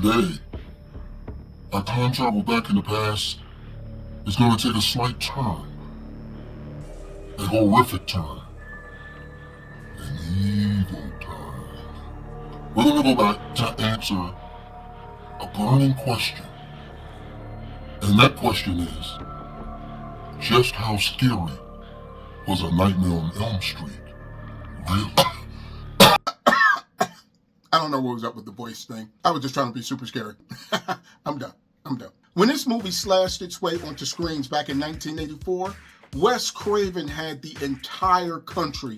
Today, our time travel back in the past is going to take a slight turn. A horrific turn. An evil turn. We're going to go back to answer a burning question. And that question is, just how scary was A Nightmare on Elm Street really? I don't know what was up with the voice thing. I was just trying to be super scary. I'm done. When this movie slashed its way onto screens back in 1984, Wes Craven had the entire country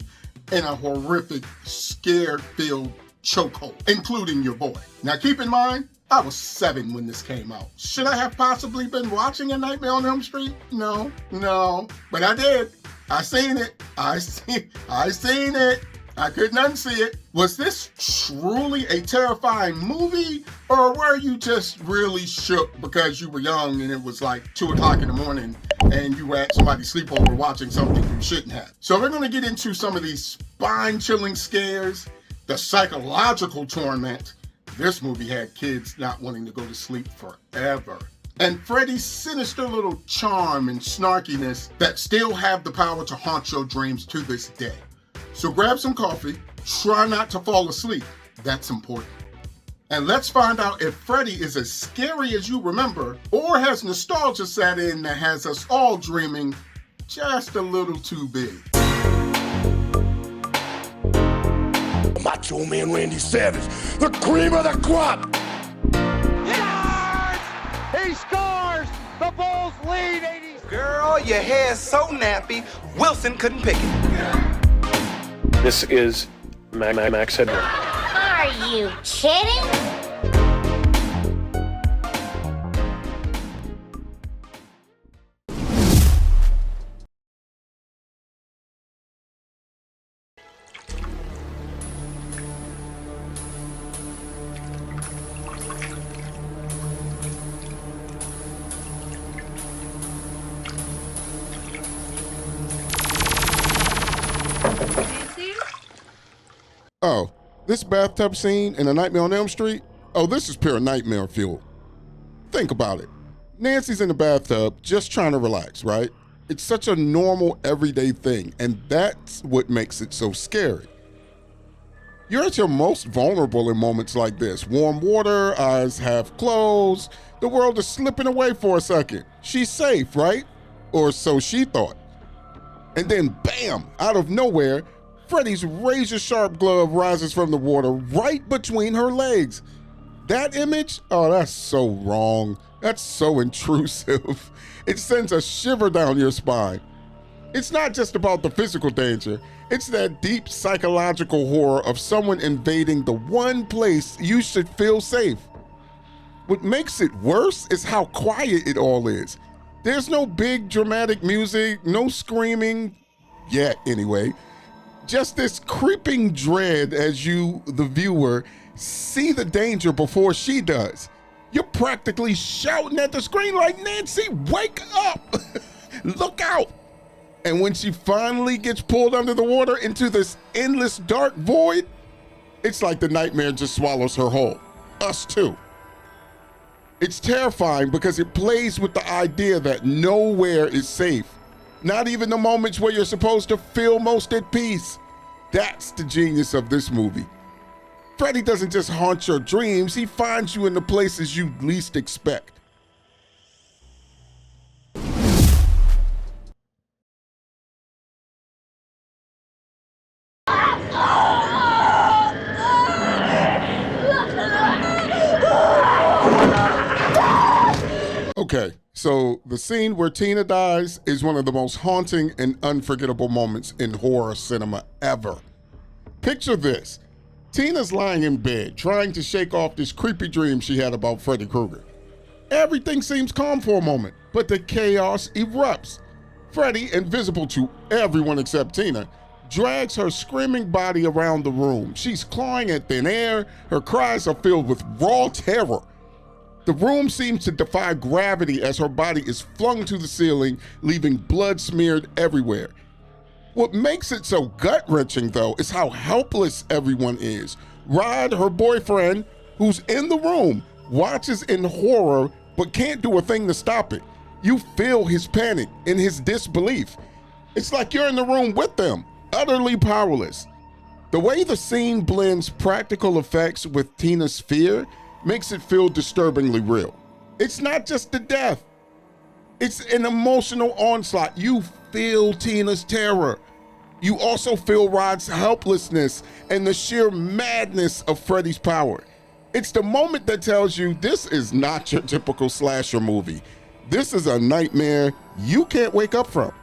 in a horrific, scare-filled chokehold, including your boy. Now keep in mind, I was 7 when this came out. Should I have possibly been watching A Nightmare on Elm Street? No, but I did. I seen it. I seen it. I couldn't unsee it. Was this truly a terrifying movie, or were you just really shook because you were young and it was like 2 o'clock in the morning and you were at somebody's sleepover watching something you shouldn't have? So we're gonna get into some of these spine-chilling scares, the psychological torment. This movie had kids not wanting to go to sleep forever. And Freddy's sinister little charm and snarkiness that still have the power to haunt your dreams to this day. So grab some coffee, try not to fall asleep, that's important. And let's find out if Freddy is as scary as you remember, or has nostalgia set in that has us all dreaming just a little too big. Macho Man Randy Savage, the cream of the crop! Yards! He scores! The Bulls lead 80. Girl, your hair's so nappy, Wilson couldn't pick it. This is Max Headroom. Are you kidding? Oh, this bathtub scene in A Nightmare on Elm Street? Oh, this is pure nightmare fuel. Think about it. Nancy's in the bathtub just trying to relax, right? It's such a normal, everyday thing, and that's what makes it so scary. You're at your most vulnerable in moments like this. Warm water, eyes half closed, the world is slipping away for a second. She's safe, right? Or so she thought. And then bam, out of nowhere, Freddy's razor-sharp glove rises from the water right between her legs. That image? Oh, that's so wrong. That's so intrusive. It sends a shiver down your spine. It's not just about the physical danger. It's that deep psychological horror of someone invading the one place you should feel safe. What makes it worse is how quiet it all is. There's no big dramatic music, no screaming, yet anyway. Just this creeping dread as you, the viewer, see the danger before she does. You're practically shouting at the screen like, Nancy, wake up! Look out! And when she finally gets pulled under the water into this endless dark void, it's like the nightmare just swallows her whole. Us too. It's terrifying because it plays with the idea that nowhere is safe. Not even the moments where you're supposed to feel most at peace. That's the genius of this movie. Freddy doesn't just haunt your dreams, he finds you in the places you least expect. Okay, so the scene where Tina dies is one of the most haunting and unforgettable moments in horror cinema ever. Picture this. Tina's lying in bed, trying to shake off this creepy dream she had about Freddy Krueger. Everything seems calm for a moment, but the chaos erupts. Freddy, invisible to everyone except Tina, drags her screaming body around the room. She's clawing at thin air, her cries are filled with raw terror. The room seems to defy gravity as her body is flung to the ceiling, leaving blood smeared everywhere. What makes it so gut-wrenching, though, is how helpless everyone is. Rod, her boyfriend, who's in the room, watches in horror, but can't do a thing to stop it. You feel his panic and his disbelief. It's like you're in the room with them, utterly powerless. The way the scene blends practical effects with Tina's fear makes it feel disturbingly real. It's not just the death. It's an emotional onslaught. You feel Tina's terror. You also feel Rod's helplessness and the sheer madness of Freddy's power. It's the moment that tells you this is not your typical slasher movie. This is a nightmare you can't wake up from.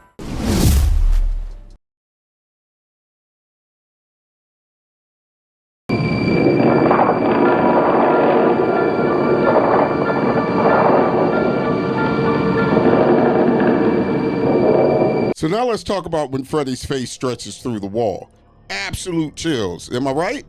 So now let's talk about when Freddy's face stretches through the wall. Absolute chills, am I right?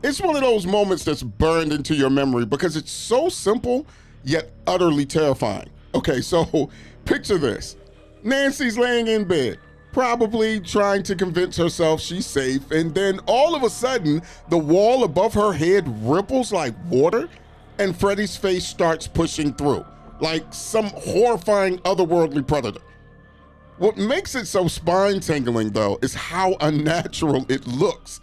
It's one of those moments that's burned into your memory because it's so simple, yet utterly terrifying. Okay, so picture this. Nancy's laying in bed, probably trying to convince herself she's safe, and then all of a sudden, the wall above her head ripples like water, and Freddy's face starts pushing through, like some horrifying otherworldly predator. What makes it so spine-tingling, though, is how unnatural it looks.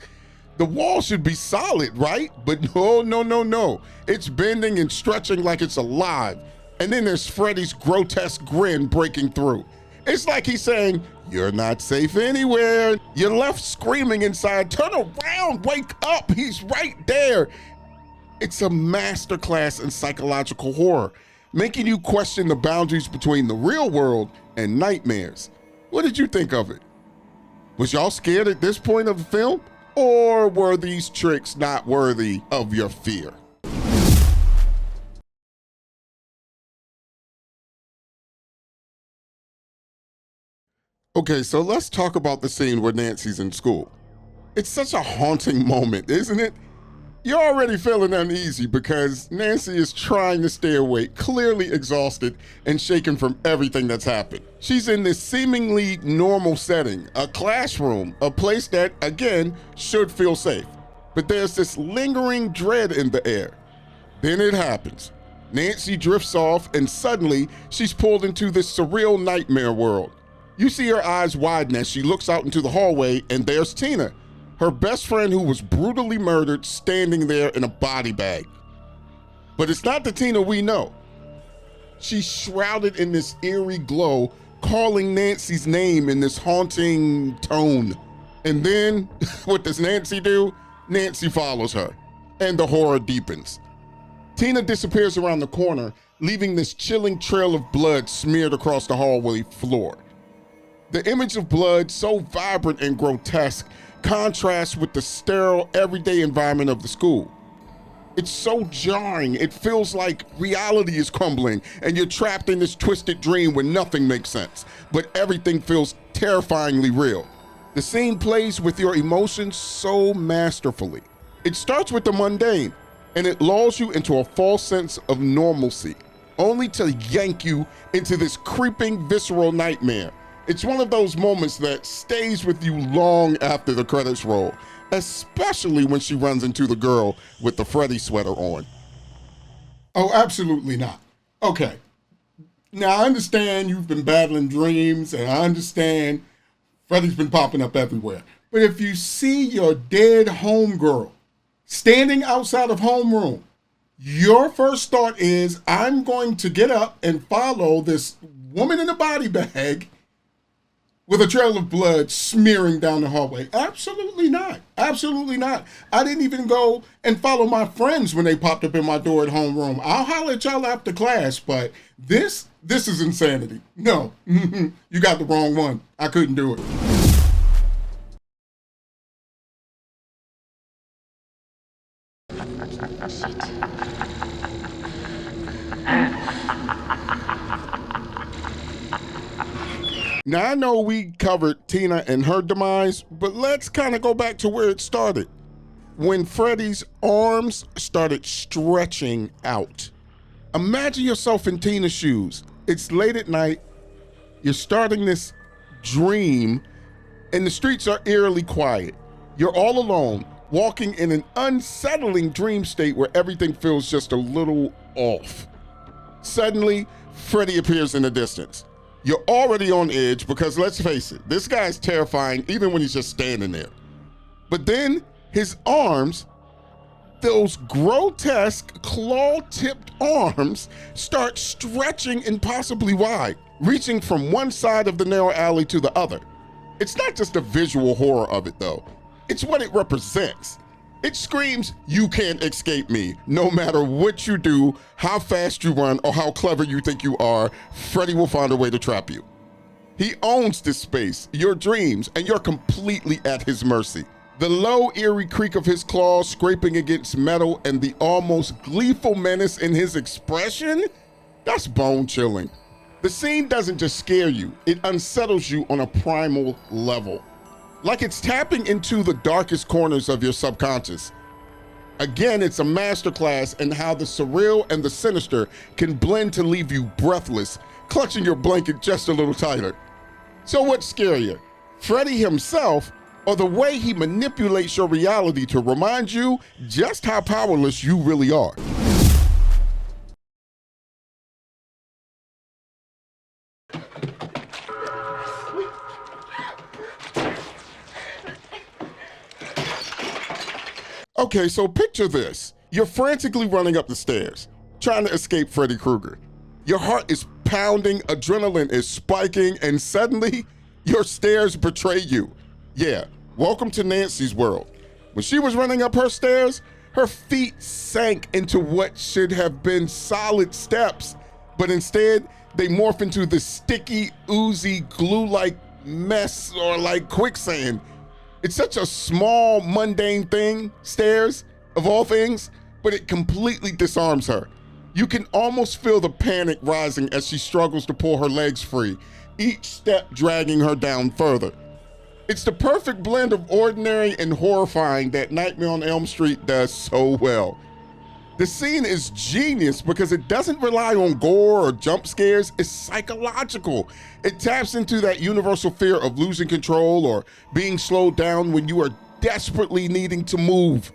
The wall should be solid, right? But no. It's bending and stretching like it's alive. And then there's Freddy's grotesque grin breaking through. It's like he's saying, "You're not safe anywhere. You're left screaming inside. Turn around, wake up, he's right there." It's a masterclass in psychological horror, making you question the boundaries between the real world and nightmares. What did you think of it? Was y'all scared at this point of the film? Or were these tricks not worthy of your fear? Okay, so let's talk about the scene where Nancy's in school. It's such a haunting moment, isn't it? You're already feeling uneasy because Nancy is trying to stay awake, clearly exhausted and shaken from everything that's happened. She's in this seemingly normal setting, a classroom, a place that, again, should feel safe. But there's this lingering dread in the air. Then it happens. Nancy drifts off and suddenly she's pulled into this surreal nightmare world. You see her eyes widen as she looks out into the hallway, and there's Tina, her best friend who was brutally murdered, standing there in a body bag. But it's not the Tina we know. She's shrouded in this eerie glow, calling Nancy's name in this haunting tone. And then, what does Nancy do? Nancy follows her, and the horror deepens. Tina disappears around the corner, leaving this chilling trail of blood smeared across the hallway floor. The image of blood, so vibrant and grotesque, contrasts with the sterile, everyday environment of the school. It's so jarring, it feels like reality is crumbling and you're trapped in this twisted dream where nothing makes sense, but everything feels terrifyingly real. The scene plays with your emotions so masterfully. It starts with the mundane, and it lulls you into a false sense of normalcy, only to yank you into this creeping, visceral nightmare. It's one of those moments that stays with you long after the credits roll, especially when she runs into the girl with the Freddy sweater on. Oh, absolutely not. Okay. Now, I understand you've been battling dreams, and I understand Freddy's been popping up everywhere. But if you see your dead homegirl standing outside of homeroom, your first thought is, I'm going to get up and follow this woman in a body bag with a trail of blood smearing down the hallway. Absolutely not. Absolutely not. I didn't even go and follow my friends when they popped up in my door at homeroom. I'll holler at y'all after class, but this is insanity. No, you got the wrong one. I couldn't do it. Now, I know we covered Tina and her demise, but let's kind of go back to where it started. When Freddy's arms started stretching out. Imagine yourself in Tina's shoes. It's late at night, you're starting this dream, and the streets are eerily quiet. You're all alone, walking in an unsettling dream state where everything feels just a little off. Suddenly, Freddy appears in the distance. You're already on edge because let's face it, this guy's terrifying even when he's just standing there. But then his arms, those grotesque claw-tipped arms, start stretching impossibly wide, reaching from one side of the narrow alley to the other. It's not just the visual horror of it though, it's what it represents. It screams, you can't escape me. No matter what you do, how fast you run, or how clever you think you are, Freddy will find a way to trap you. He owns this space, your dreams, and you're completely at his mercy. The low, eerie creak of his claws scraping against metal and the almost gleeful menace in his expression, that's bone-chilling. The scene doesn't just scare you, it unsettles you on a primal level. Like it's tapping into the darkest corners of your subconscious. Again, it's a masterclass in how the surreal and the sinister can blend to leave you breathless, clutching your blanket just a little tighter. So what's scarier, Freddy himself, or the way he manipulates your reality to remind you just how powerless you really are? Okay, so picture this. You're frantically running up the stairs, trying to escape Freddy Krueger. Your heart is pounding, adrenaline is spiking, and suddenly your stairs betray you. Yeah, welcome to Nancy's world. When she was running up her stairs, her feet sank into what should have been solid steps, but instead they morph into this sticky, oozy, glue-like mess or like quicksand. It's such a small, mundane thing, stairs, of all things, but it completely disarms her. You can almost feel the panic rising as she struggles to pull her legs free, each step dragging her down further. It's the perfect blend of ordinary and horrifying that Nightmare on Elm Street does so well. The scene is genius because it doesn't rely on gore or jump scares, it's psychological. It taps into that universal fear of losing control or being slowed down when you are desperately needing to move.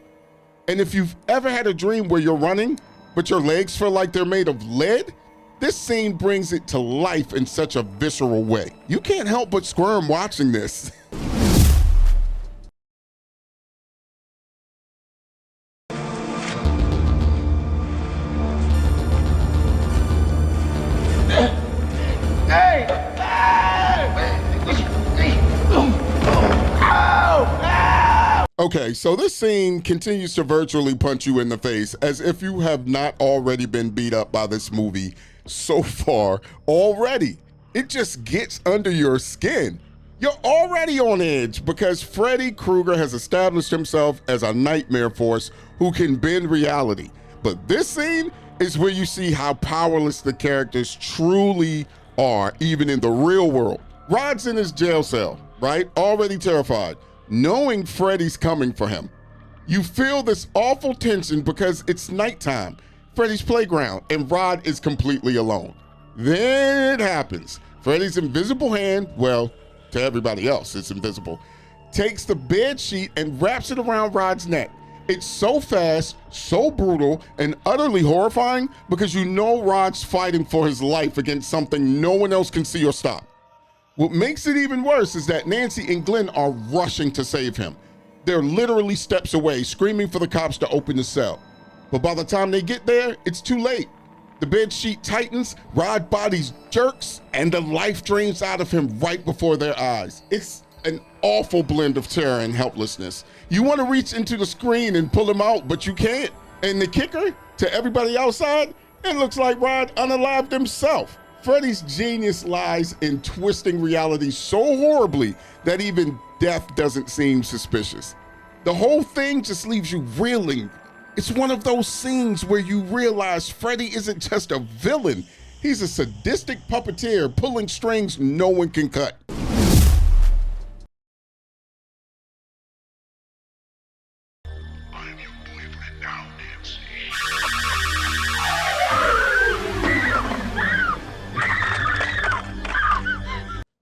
And if you've ever had a dream where you're running, but your legs feel like they're made of lead, this scene brings it to life in such a visceral way. You can't help but squirm watching this. Okay, so this scene continues to virtually punch you in the face as if you have not already been beat up by this movie so far already. It just gets under your skin. You're already on edge because Freddy Krueger has established himself as a nightmare force who can bend reality. But this scene is where you see how powerless the characters truly are, even in the real world. Rod's in his jail cell, right? Already terrified, knowing Freddy's coming for him. You feel this awful tension because it's nighttime, Freddy's playground, and Rod is completely alone. Then it happens. Freddy's invisible hand, well, to everybody else it's invisible, takes the bed sheet and wraps it around Rod's neck. It's so fast, so brutal, and utterly horrifying because you know Rod's fighting for his life against something no one else can see or stop. What makes it even worse is that Nancy and Glen are rushing to save him. They're literally steps away, screaming for the cops to open the cell. But by the time they get there, it's too late. The bed sheet tightens, Rod's body jerks, and the life drains out of him right before their eyes. It's an awful blend of terror and helplessness. You want to reach into the screen and pull him out, but you can't. And the kicker, to everybody outside, it looks like Rod unalived himself. Freddy's genius lies in twisting reality so horribly that even death doesn't seem suspicious. The whole thing just leaves you reeling. It's one of those scenes where you realize Freddy isn't just a villain. He's a sadistic puppeteer pulling strings no one can cut. I'm your boyfriend now, Nancy.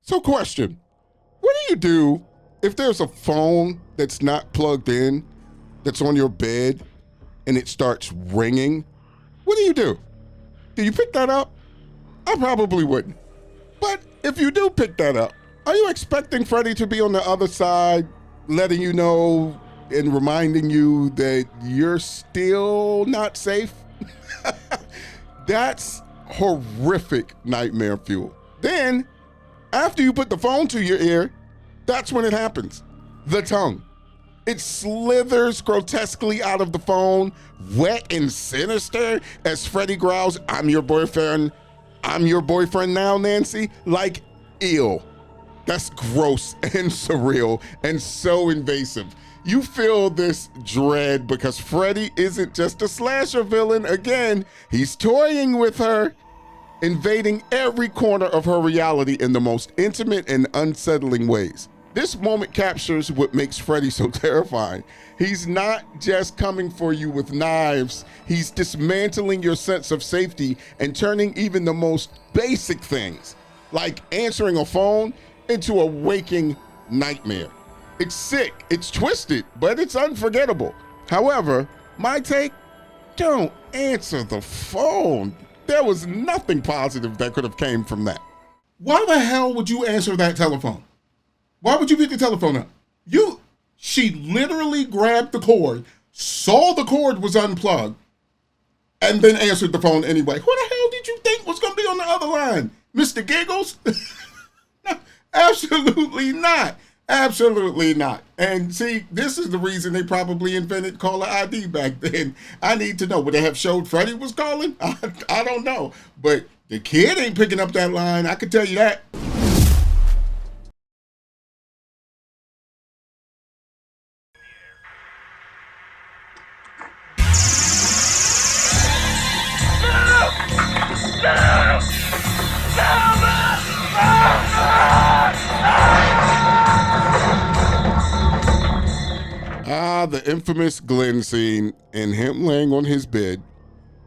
So question, what do you do if there's a phone that's not plugged in that's on your bed and it starts ringing, what do? Do you pick that up? I probably wouldn't. But if you do pick that up, are you expecting Freddy to be on the other side, letting you know and reminding you that you're still not safe? That's horrific nightmare fuel. Then, after you put the phone to your ear, that's when it happens. The tongue. It slithers grotesquely out of the phone, wet and sinister, as Freddy growls, "I'm your boyfriend. I'm your boyfriend now, Nancy." Like, ew. That's gross and surreal and so invasive. You feel this dread because Freddy isn't just a slasher villain. Again, he's toying with her, invading every corner of her reality in the most intimate and unsettling ways. This moment captures what makes Freddy so terrifying. He's not just coming for you with knives, he's dismantling your sense of safety and turning even the most basic things, like answering a phone, into a waking nightmare. It's sick, it's twisted, but it's unforgettable. However, my take, don't answer the phone. There was nothing positive that could have came from that. Why the hell would you answer that telephone? Why would you pick the telephone up? She literally grabbed the cord, saw the cord was unplugged, and then answered the phone anyway. Who the hell did you think was gonna be on the other line? Mr. Giggles? No, absolutely not. Absolutely not. And see, this is the reason they probably invented caller ID back then. I need to know. Would they have showed Freddy was calling? I don't know. But the kid ain't picking up that line. I can tell you that. The infamous Glen scene and him laying on his bed.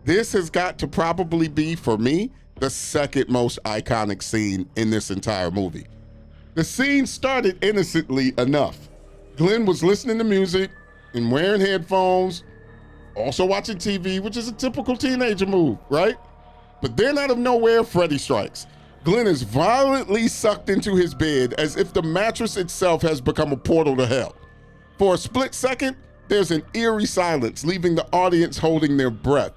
This has got to probably be, for me, the second most iconic scene in this entire movie. The scene started innocently enough. Glen was listening to music and wearing headphones, also watching TV, which is a typical teenager move, right? But then out of nowhere, Freddy strikes. Glen is violently sucked into his bed as if the mattress itself has become a portal to hell. For a split second, there's an eerie silence, leaving the audience holding their breath.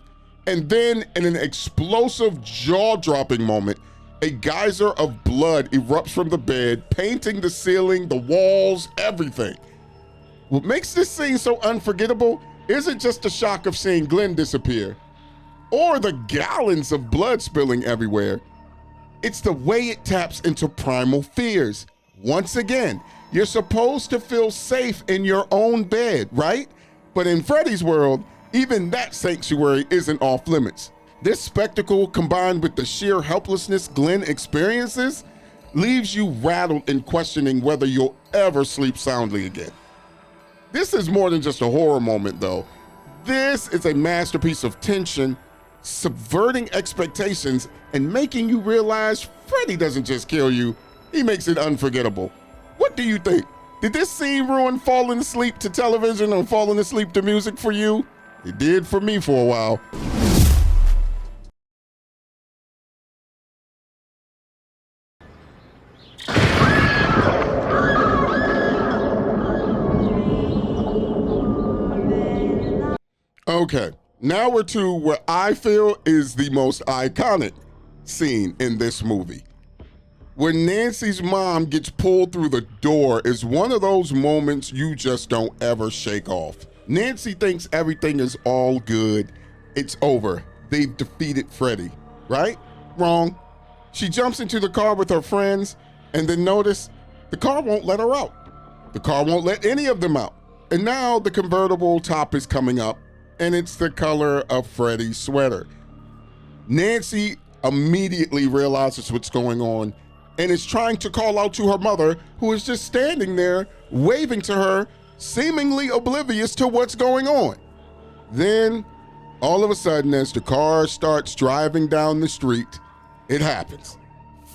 And then, in an explosive, jaw-dropping moment, a geyser of blood erupts from the bed, painting the ceiling, the walls, everything. What makes this scene so unforgettable isn't just the shock of seeing Glen disappear, or the gallons of blood spilling everywhere. It's the way it taps into primal fears. Once again, you're supposed to feel safe in your own bed, right? But in Freddy's world, even that sanctuary isn't off limits. This spectacle, combined with the sheer helplessness Glen experiences, leaves you rattled and questioning whether you'll ever sleep soundly again. This is more than just a horror moment, though. This is a masterpiece of tension, subverting expectations, and making you realize Freddy doesn't just kill you, he makes it unforgettable. What do you think? Did this scene ruin falling asleep to television or falling asleep to music for you? It did for me for a while. Okay, now we're to what I feel is the most iconic scene in this movie. When Nancy's mom gets pulled through the door is one of those moments you just don't ever shake off. Nancy thinks everything is all good. It's over. They've defeated Freddy, right? Wrong. She jumps into the car with her friends and then notice the car won't let her out. The car won't let any of them out. And now the convertible top is coming up and it's the color of Freddy's sweater. Nancy immediately realizes what's going on and is trying to call out to her mother, who is just standing there waving to her, seemingly oblivious to what's going on. Then, all of a sudden, as the car starts driving down the street, it happens.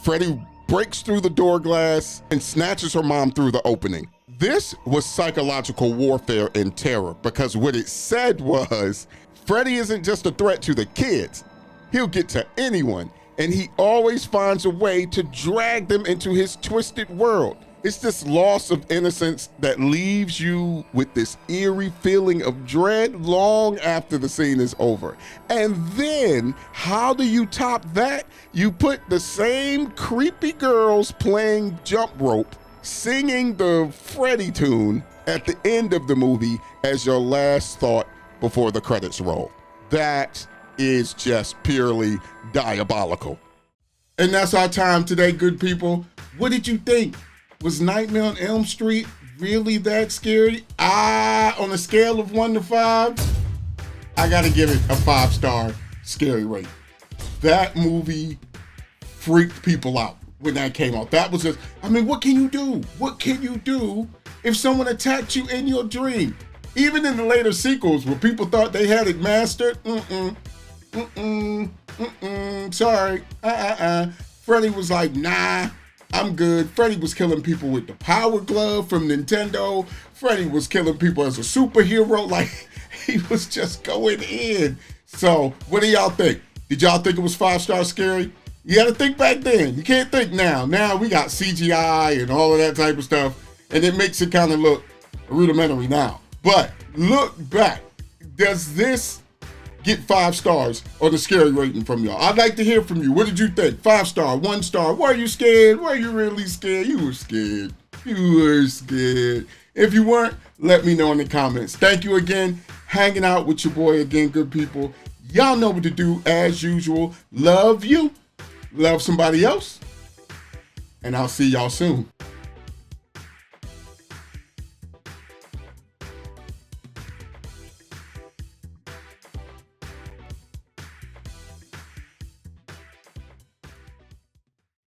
Freddy breaks through the door glass and snatches her mom through the opening. This was psychological warfare and terror because what it said was Freddy isn't just a threat to the kids. He'll get to anyone, and he always finds a way to drag them into his twisted world. It's this loss of innocence that leaves you with this eerie feeling of dread long after the scene is over. And then, how do you top that? You put the same creepy girls playing jump rope, singing the Freddy tune at the end of the movie as your last thought before the credits roll. That is just purely diabolical. And that's our time today, good people. What did you think? Was Nightmare on Elm Street really that scary? On a scale of 1 to 5, I gotta give it a 5-star scary rate. That movie freaked people out when that came out. That was just, I mean, what can you do? What can you do if someone attacked you in your dream? Even in the later sequels where people thought they had it mastered, sorry, Freddy was like, nah, I'm good. Freddy was killing people with the Power Glove from Nintendo. Freddy was killing people as a superhero. Like, he was just going in. So, what do y'all think? Did y'all think it was 5-star scary? You gotta think back then. You can't think now. Now we got CGI and all of that type of stuff, and it makes it kind of look rudimentary now. But look back. Does this get 5 stars on the scary rating from y'all? I'd like to hear from you. What did you think? 5-star, 1-star. Were you scared? Were you really scared? You were scared. You were scared. If you weren't, let me know in the comments. Thank you again. Hanging out with your boy again, good people. Y'all know what to do as usual. Love you. Love somebody else. And I'll see y'all soon.